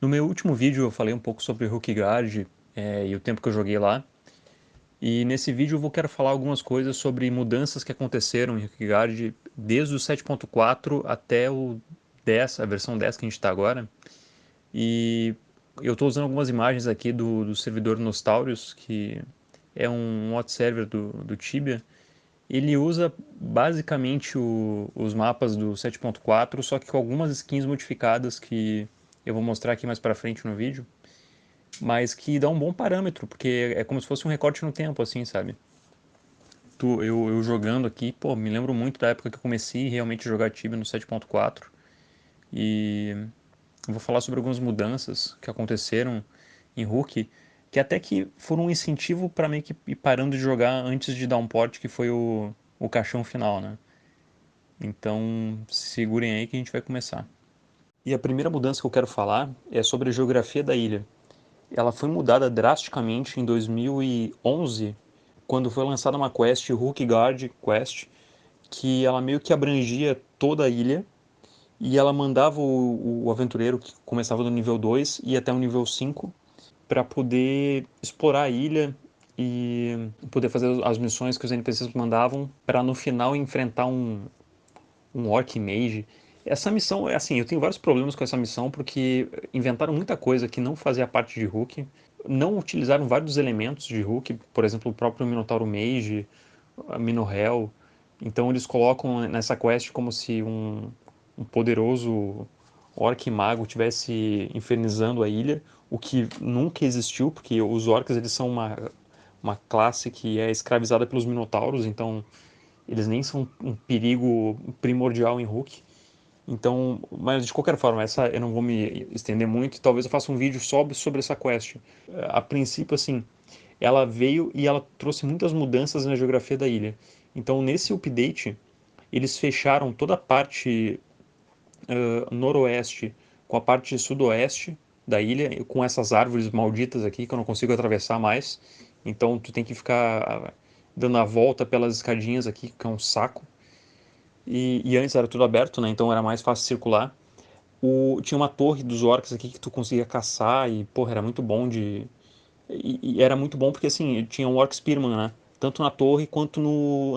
No meu último vídeo eu falei um pouco sobre Hookguard e o tempo que eu joguei lá. E nesse vídeo quero falar algumas coisas sobre mudanças que aconteceram em Hookguard desde o 7.4 até o 10, a versão 10 que a gente está agora. E eu estou usando algumas imagens aqui do servidor Nostalrius, que é um mod server do Tibia. Ele usa basicamente os mapas do 7.4, só que com algumas skins modificadas que eu vou mostrar aqui mais pra frente no vídeo, mas que dá um bom parâmetro, porque é como se fosse um recorte no tempo, assim, sabe? Eu jogando aqui, pô, me lembro muito da época que eu comecei realmente a jogar Tibia no 7.4, e eu vou falar sobre algumas mudanças que aconteceram em Hook, que até que foram um incentivo para meio que ir parando de jogar antes de dar um port, que foi o caixão final, né? Então, segurem aí que a gente vai começar. E a primeira mudança que eu quero falar é sobre a geografia da ilha. Ela foi mudada drasticamente em 2011, quando foi lançada uma quest, Hookguard Quest, que ela meio que abrangia toda a ilha e ela mandava o aventureiro que começava no nível 2 e até o nível 5 para poder explorar a ilha e poder fazer as missões que os NPCs mandavam para no final enfrentar um Orc Mage. Essa missão, é assim, eu tenho vários problemas com essa missão porque inventaram muita coisa que não fazia parte de Hook, não utilizaram vários elementos de Hook, por exemplo, o próprio Minotauro Mage, a Minohel. Então eles colocam nessa quest como se um poderoso orc mago estivesse infernizando a ilha, o que nunca existiu, porque os orcs eles são uma classe que é escravizada pelos minotauros, então eles nem são um perigo primordial em Hook. Então, mas de qualquer forma, essa eu não vou me estender muito, talvez eu faça um vídeo só sobre essa quest. A princípio, assim, ela veio e ela trouxe muitas mudanças na geografia da ilha. Então, nesse update, eles fecharam toda a parte noroeste com a parte sudoeste da ilha, com essas árvores malditas aqui que eu não consigo atravessar mais. Então, tu tem que ficar dando a volta pelas escadinhas aqui, que é um saco. E antes era tudo aberto, né? Então era mais fácil circular. Tinha uma torre dos orcs aqui que tu conseguia caçar e, porra, era muito bom de... E era muito bom porque, assim, tinha um Orc Spearman, né? Tanto na torre quanto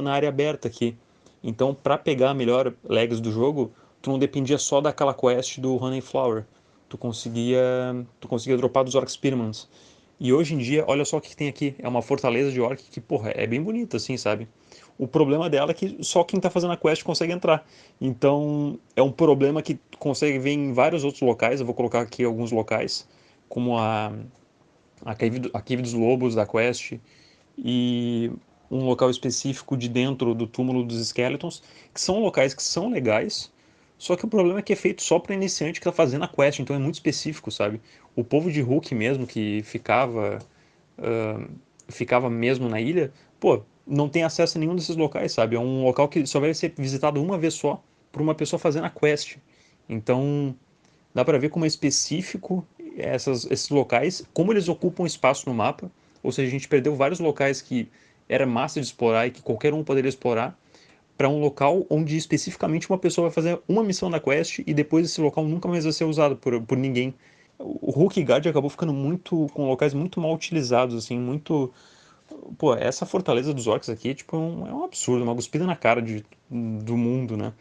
na área aberta aqui. Então, pra pegar a melhor legs do jogo, tu não dependia só daquela quest do Honey Flower. Tu conseguia dropar dos Orc Spearmans. E hoje em dia, olha só o que tem aqui. É uma fortaleza de orc que, porra, é bem bonita, assim, sabe? O problema dela é que só quem tá fazendo a quest consegue entrar. Então, é um problema que consegue ver em vários outros locais. Eu vou colocar aqui alguns locais, como a Cave dos Lobos da quest e um local específico de dentro do túmulo dos Skeletons, que são locais que são legais, só que o problema é que é feito só para iniciante que tá fazendo a quest, então é muito específico, sabe? O povo de Hook mesmo, que ficava mesmo na ilha, pô, não tem acesso a nenhum desses locais, sabe? É um local que só vai ser visitado uma vez só por uma pessoa fazendo a quest. Então, dá para ver como é específico esses locais, como eles ocupam espaço no mapa. Ou seja, a gente perdeu vários locais que era massa de explorar e que qualquer um poderia explorar, para um local onde especificamente uma pessoa vai fazer uma missão da quest e depois esse local nunca mais vai ser usado por ninguém. O Hulk Guard acabou ficando muito com locais muito mal utilizados, assim, muito. Pô, essa fortaleza dos orcs aqui, tipo, é um absurdo, uma cuspida na cara do mundo, né?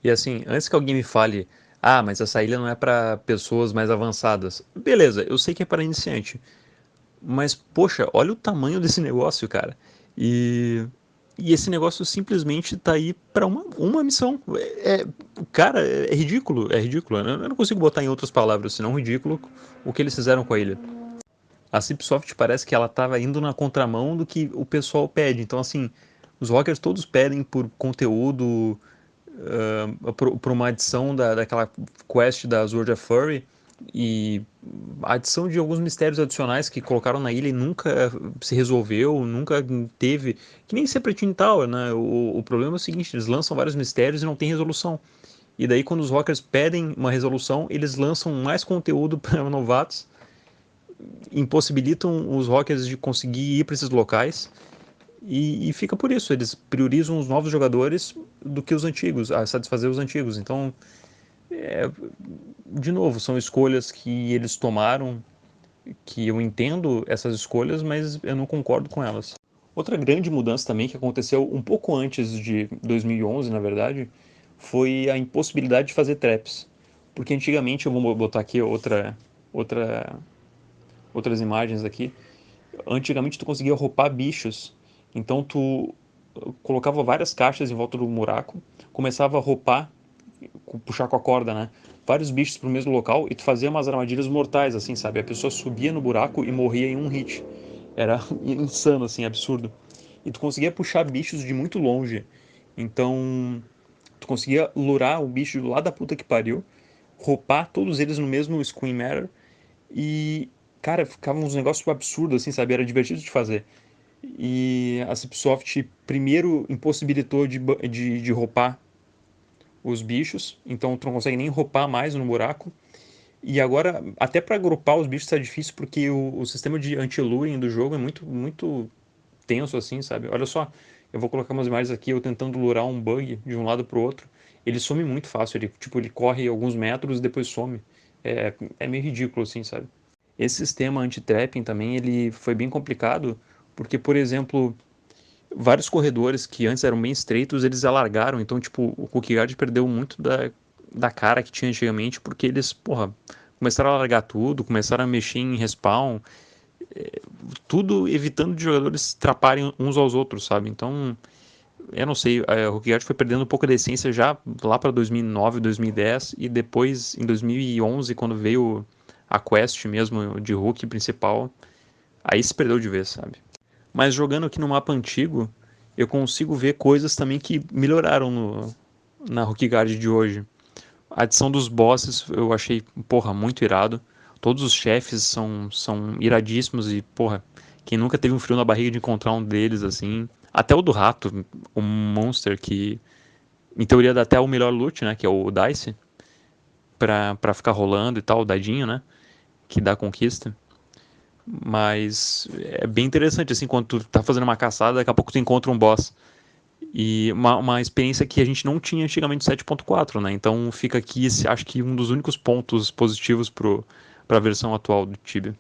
E assim, antes que alguém me fale, ah, mas essa ilha não é para pessoas mais avançadas. Beleza, eu sei que é para iniciante. Mas, poxa, olha o tamanho desse negócio, cara. E, e esse negócio simplesmente tá aí para uma missão. Cara, é ridículo, é ridículo. Eu não consigo botar em outras palavras, senão ridículo o que eles fizeram com a ilha. A Cipsoft parece que ela tava indo na contramão do que o pessoal pede. Então, assim, os rockers todos pedem por conteúdo, por uma adição daquela quest da Sword of Furry e a adição de alguns mistérios adicionais que colocaram na ilha e nunca se resolveu, nunca teve, que nem sempre Twin Tower, né? O problema é o seguinte, eles lançam vários mistérios e não tem resolução. E daí quando os rockers pedem uma resolução, eles lançam mais conteúdo para novatos, impossibilitam os rockers de conseguir ir para esses locais e fica por isso, eles priorizam os novos jogadores do que os antigos, a satisfazer os antigos. Então, De novo, são escolhas que eles tomaram, que eu entendo essas escolhas, mas eu não concordo com elas. Outra grande mudança também que aconteceu um pouco antes de 2011, na verdade, foi a impossibilidade de fazer traps. Porque antigamente, eu vou botar aqui outra, outras imagens aqui. Antigamente tu conseguia roubar bichos, então tu colocava várias caixas em volta do buraco, começava a roubar, puxar com a corda, né? Vários bichos pro mesmo local e tu fazia umas armadilhas mortais, assim, sabe? A pessoa subia no buraco e morria em um hit. Era insano, assim, absurdo. E tu conseguia puxar bichos de muito longe. Então, tu conseguia lurar o bicho lá da puta que pariu, roubar todos eles no mesmo Screen Matter e, cara, ficava uns negócios absurdos, assim, sabe? Era divertido de fazer. E a Cipsoft primeiro impossibilitou de ropar os bichos, então tu não consegue nem ropar mais no buraco. E agora, até para agrupar os bichos tá difícil, porque o sistema de anti-luring do jogo é muito tenso, assim, sabe? Olha só, eu vou colocar umas imagens aqui, eu tentando lurar um bug de um lado pro outro. Ele some muito fácil, ele corre alguns metros e depois some. É meio ridículo, assim, sabe? Esse sistema anti-trapping também, ele foi bem complicado, porque, por exemplo, vários corredores que antes eram bem estreitos, eles alargaram, então, tipo, o Cookie Guard perdeu muito da cara que tinha antigamente, porque eles, porra, começaram a largar tudo, começaram a mexer em respawn, tudo evitando de jogadores traparem uns aos outros, sabe? Então, eu não sei, a Cookie Guard foi perdendo um pouco da essência já lá para 2009, 2010, e depois, em 2011, quando veio a quest mesmo de Hulk principal, aí se perdeu de vez, sabe? Mas jogando aqui no mapa antigo, eu consigo ver coisas também que melhoraram na Rookie Guard de hoje. A adição dos bosses eu achei, porra, muito irado. Todos os chefes são iradíssimos e, porra, quem nunca teve um frio na barriga de encontrar um deles, assim. Até o do rato, o Monster, que em teoria dá até o melhor loot, né? Que é o Dice, pra ficar rolando e tal, o dadinho, né? Que dá conquista. Mas é bem interessante, assim, quando tu tá fazendo uma caçada, daqui a pouco tu encontra um boss. E uma experiência que a gente não tinha antigamente no 7.4, né? Então fica aqui, acho que um dos únicos pontos positivos pra versão atual do Tibia.